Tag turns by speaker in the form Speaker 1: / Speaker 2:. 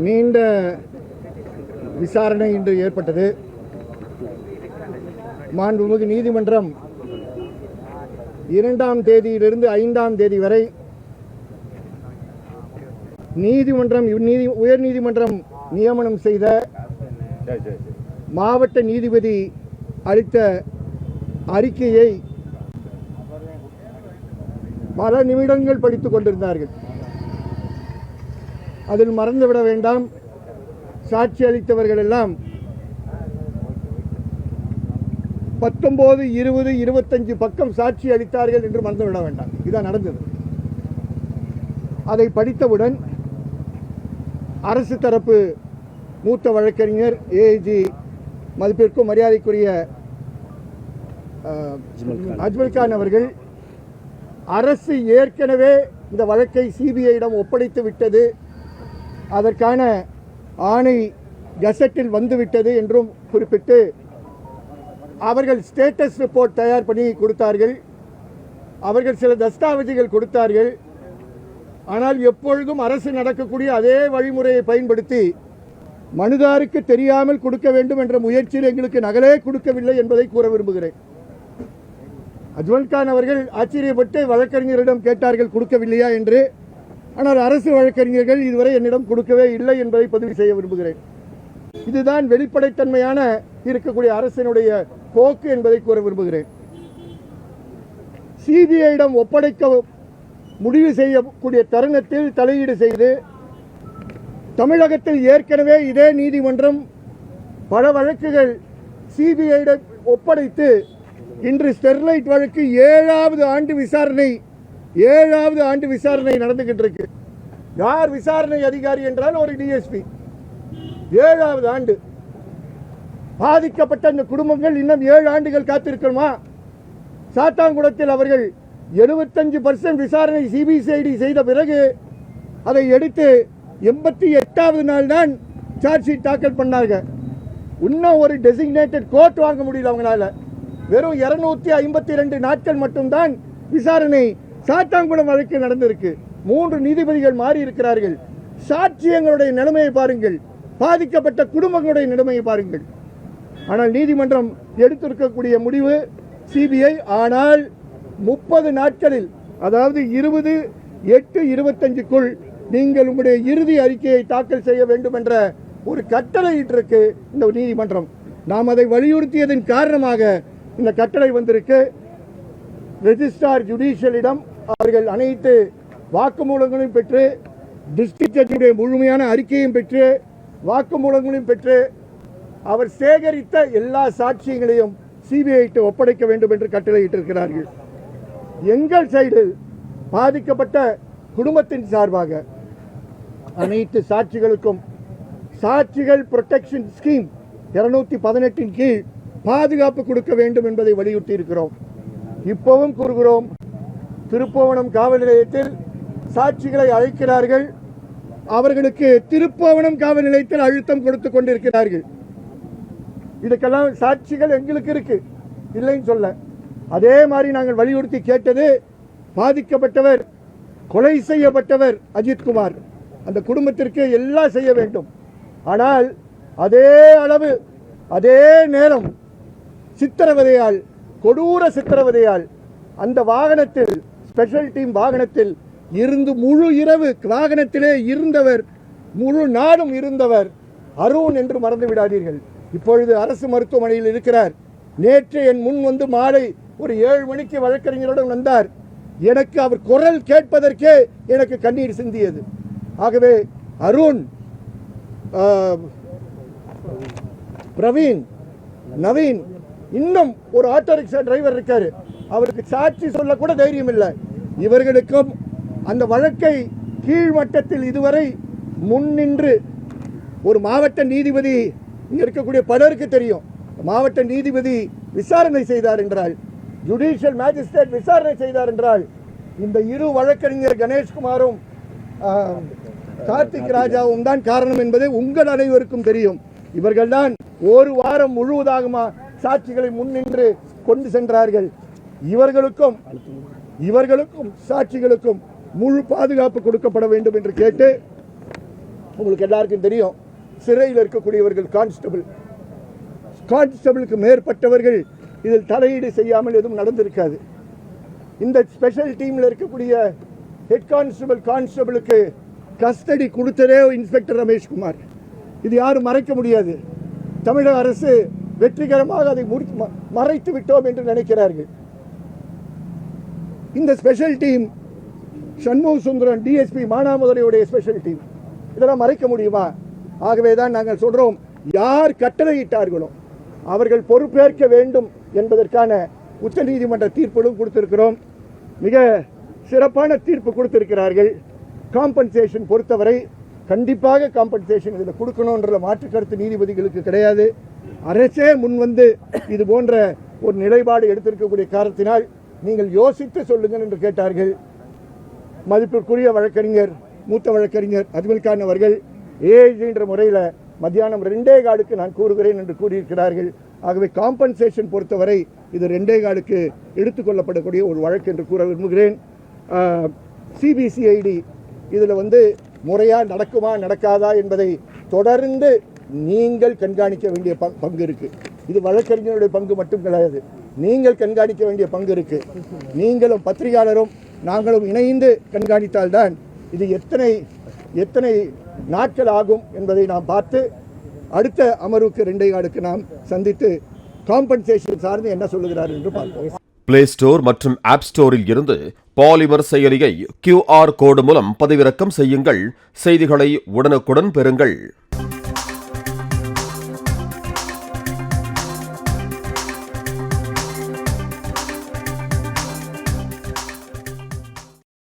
Speaker 1: நீண்ட விசாரணை இன்று ஏற்பட்டது. மாண்புமிகு நீதிமன்றம் 2ஆம் தேதியிலிருந்து 5ஆம் தேதி வரை உயர்நீதிமன்றம் நியமனம் செய்த மாவட்ட நீதிபதி அளித்த அறிக்கையை பல நிமிடங்கள் படித்துக் கொண்டிருந்தார்கள். அதில் மறந்துவிட வேண்டாம், சாட்சி அளித்தவர்கள் எல்லாம் 19, 20, 25 பக்கம் சாட்சி அளித்தார்கள் என்று மறந்துவிட வேண்டாம். இதுதான் நடந்தது. அதை படித்தவுடன் அரசு தரப்பு மூத்த வழக்கறிஞர் ஏஜி மதிப்பிற்கும் மரியாதைக்குரிய அஜ்மல்கான் அவர்கள், அரசு ஏற்கனவே இந்த வழக்கை சிபிஐயிடம் ஒப்படைத்து விட்டது, அதற்கான ஆணை கசட்டில் வந்துவிட்டது என்றும் குறிப்பிட்டு அவர்கள் ஸ்டேட்டஸ் ரிப்போர்ட் தயார் பண்ணி கொடுத்தார்கள். அவர்கள் சில தஸ்தாவேஜுகள் கொடுத்தார்கள். ஆனால் எப்பொழுதும் அரசு நடக்கக்கூடிய அதே வழிமுறையை பயன்படுத்தி மனுதாருக்கு தெரியாமல் கொடுக்க வேண்டும் என்ற முயற்சியில் எங்களுக்கு நகலே கொடுக்கவில்லை என்பதை கூற விரும்புகிறேன். அஜ்மல்கான் அவர்கள் ஆச்சரியப்பட்டு வழக்கறிஞரிடம் கேட்டார்கள் கொடுக்கவில்லையா என்று. ஆனால் அரசு வழக்கறிஞர்கள் இதுவரை என்னிடம் கொடுக்கவே இல்லை என்பதை பதிவு செய்ய விரும்புகிறேன். இதுதான் வெளிப்படைத்தன்மையான இருக்கக்கூடிய அரசினுடைய போக்கு என்பதை கூற விரும்புகிறேன். சிபிஐயிடம் ஒப்படைக்க முடிவு செய்யக்கூடிய தருணத்தில் தலையீடு செய்து தமிழகத்தில் ஏற்கனவே இதே நீதிமன்றம் பல வழக்குகள் சிபிஐயிடம் ஒப்படைத்து இன்று ஸ்டெர்லைட் வழக்கு 7வது ஆண்டு விசாரணை நடந்துகிட்டு இருக்கு. யார் விசாரணை அதிகாரி என்றால் ஒரு டிஎஸ்பி. 7வது ஆண்டு. பாதிக்கப்பட்ட இந்த குடும்பங்கள் இன்னும் 7 ஆண்டுகள் காத்திருக்கணுமா? சாத்தான்குளத்தில் அவர்கள் 75% விசாரணை சிபிசிஐடி செய்த பிறகு அதை எடுத்து 88வது நாள் தான் சார்ஜ் ஷீட் தாக்கல் பண்ணாங்க. இன்னும் ஒரு டெசிக்னேட்டட் கோர்ட் வாங்க முடியல அவங்களால. வெறும் 252 நாட்கள் மட்டும்தான் விசாரணை சாத்தான்குளம் வழக்கு நடந்திருக்கு. 3 நீதிபதிகள் மாறி இருக்கிறார்கள். சாட்சியங்களுடைய நிலைமையை பாருங்கள், பாதிக்கப்பட்ட குடும்பங்களுடைய நிலைமையை பாருங்கள். ஆனால் நீதிமன்றம் எடுத்திருக்கக்கூடிய முடிவு சிபிஐ ஆனால் 30 நாட்களில், அதாவது 20/8/25க்குள் நீங்கள் உங்களுடைய இறுதி அறிக்கையை தாக்கல் செய்ய வேண்டும் என்ற ஒரு கட்டளையிட்டிருக்கு இந்த நீதிமன்றம். நாம் அதை வலியுறுத்தியதன் காரணமாக இந்த கட்டளை வந்திருக்கு. ரெஜிஸ்ட்ரார் ஜுடிஷியலிடம் அவர்கள் அனைத்து வாக்குமூலங்களையும் பெற்று, டிஸ்ட்ரிக்ட் ஜட்ஜுடைய முழுமையான அறிக்கையும் பெற்று, வாக்குமூலங்களையும் பெற்று, அவர் சேகரித்த எல்லா சாட்சியங்களையும் சிபிஐக்கு ஒப்படைக்க வேண்டும் என்று கட்டளையிட்டிருக்கிறார்கள். எங்கள் சைடில் பாதிக்கப்பட்ட குடும்பத்தின் சார்பாக அனைத்து சாட்சிகளுக்கும் சாட்சிகள் புரொடெக்ஷன் ஸ்கீம் 218 கீழ் பாதுகாப்பு கொடுக்க வேண்டும் என்பதை வலியுறுத்தி இருக்கிறோம். இப்போவும் கூறுகிறோம், திருப்புவனம் காவல் நிலையத்தில் சாட்சிகளை அழைக்கிறார்கள், அவர்களுக்கு திருப்புவனம் காவல் நிலையத்தில் அழுத்தம் கொடுத்து கொண்டிருக்கிறார்கள். இதுக்கெல்லாம் சாட்சிகள் எங்களுக்கு இருக்கு, இல்லைன்னு சொல்ல. அதே மாதிரி நாங்கள் வலியுறுத்தி கேட்டது, பாதிக்கப்பட்டவர், கொலை செய்யப்பட்டவர் அஜித்குமார், அந்த குடும்பத்திற்கு எல்லாம் செய்ய வேண்டும். ஆனால் அதே அளவு அதே நேரம் சித்திரவதையால், கொடூர சித்திரவதையால் அந்த வாகனத்தில், ஸ்பெஷல் டீம் வாகனத்தில் இருந்து முழு இரவு வாகனத்திலே இருந்தவர், முழு நாடும் இருந்தவர் அருண் என்று மறந்து விடாதீர்கள். இப்பொழுது அரசு மருத்துவமனையில் இருக்கிறார். நேற்று என் முன் வந்து மாலை ஒரு 7 மணிக்கு வழக்கறிஞருடன் வந்தார். எனக்கு அவர் குரல் கேட்பதற்கே எனக்கு கண்ணீர் சிந்தியது. ஆகவே அருண், பிரவீன், நவீன், இன்னும் ஒரு ஆட்டோ ரிக்ஷா டிரைவர் இருக்காரு, அவருக்கு சாட்சி சொல்ல கூட தைரியம் இல்லை. இவர்களுக்கும் அந்த வழக்கை கீழ்மட்டத்தில் இதுவரை முன்னின்று ஒரு மாவட்ட நீதிபதி, இங்க இருக்கக்கூடிய பலருக்கு தெரியும், மாவட்ட நீதிபதி விசாரணை செய்தார் என்றால், ஜுடிஷியல் மேஜிஸ்ட்ரேட் விசாரணை செய்தார் என்றால், இந்த இரு வழக்கறிஞர் கணேஷ்குமாரும் கார்த்திக் ராஜாவும் தான் காரணம் என்பதை உங்கள் அனைவருக்கும் தெரியும். இவர்கள்தான் ஒரு வாரம் முழுவதாக சாட்சிகளை முன்னின்று கொண்டு சென்றார்கள். இவர்களுக்கும் சாட்சிகளுக்கும் முழு பாதுகாப்பு கொடுக்கப்பட வேண்டும் என்று கேட்டு உங்களுக்கு எல்லாருக்கும் தெரியும், சிறையில் இருக்கக்கூடியவர்கள் கான்ஸ்டபிளுக்கு மேற்பட்டவர்கள் இதில் தலையீடு செய்யாமல் எதுவும் நடந்திருக்காது. இந்த ஸ்பெஷல் டீமில் இருக்கக்கூடிய ஹெட் கான்ஸ்டபிளுக்கு கஸ்டடி கொடுத்ததே இன்ஸ்பெக்டர் ரமேஷ்குமார். இது யாரும் மறைக்க முடியாது. தமிழக அரசு வெற்றிகரமாக அதை மறைத்து விட்டோம் என்று நினைக்கிறார்கள். இந்த special team Shanmuga Sundaram DSP மானாமதுரையுடைய ஸ்பெஷல் டீம். இதெல்லாம் மறைக்க முடியுமா? ஆகவே தான் நாங்கள் சொல்றோம், யார் கட்டளையிட்டார்களோ அவர்கள் பொறுப்பேற்க வேண்டும் என்பதற்கான உச்சநீதிமன்ற தீர்ப்புகளும் கொடுத்திருக்கிறோம். மிக சிறப்பான தீர்ப்பு கொடுத்திருக்கிறார்கள். காம்பன்சேஷன் பொறுத்தவரை கண்டிப்பாக காம்பன்சேஷன் இதில் கொடுக்கணுன்ற மாற்று கருத்து நீதிபதிகளுக்கு கிடையாது. அரசே முன்வந்து இது போன்ற ஒரு நிலைப்பாடு எடுத்திருக்கக்கூடிய காரணத்தினால் நீங்கள் யோசித்து சொல்லுங்கள் என்று கேட்டார்கள். மதிப்பிற்குரிய வழக்கறிஞர், மூத்த வழக்கறிஞர் அஜ்மல் அவர்கள் ஏஐஜி என்ற முறையில் மத்தியானம் 2:15 நான் கூறுகிறேன் என்று கூறியிருக்கிறார்கள். ஆகவே காம்பன்சேஷன் பொறுத்தவரை இது 2:15 எடுத்துக்கொள்ளப்படக்கூடிய ஒரு வழக்கு என்று கூற விரும்புகிறேன். சிபிசிஐடி இதில் முறையாக நடக்குமா நடக்காதா என்பதை தொடர்ந்து நீங்கள் கண்காணிக்க வேண்டிய பங்கு இருக்கு. இது வழக்கறிஞருடைய பங்கு மட்டும் கிடையாது, நீங்கள் கண்காணிக்க வேண்டிய பங்கு இருக்கு. நீங்களும் பத்திரிகையாளரும் நாங்களும் இணைந்து கண்காணித்தால்தான் இது எத்தனை நாட்கள் ஆகும் என்பதை நாம் பார்த்து அடுத்த அமர்வுக்கு 2:15 நாம் சந்தித்து காம்பன்சேஷன் சார்ந்து என்ன சொல்லுகிறார் என்று பார்ப்போம்.
Speaker 2: பிளே ஸ்டோர் மற்றும் ஆப் ஸ்டோரில் இருந்து பாலிமர் செயலியை QR கோடு மூலம் பதிவிறக்கம் செய்யுங்கள். செய்திகளை உடனுக்குடன் பெறுங்கள்.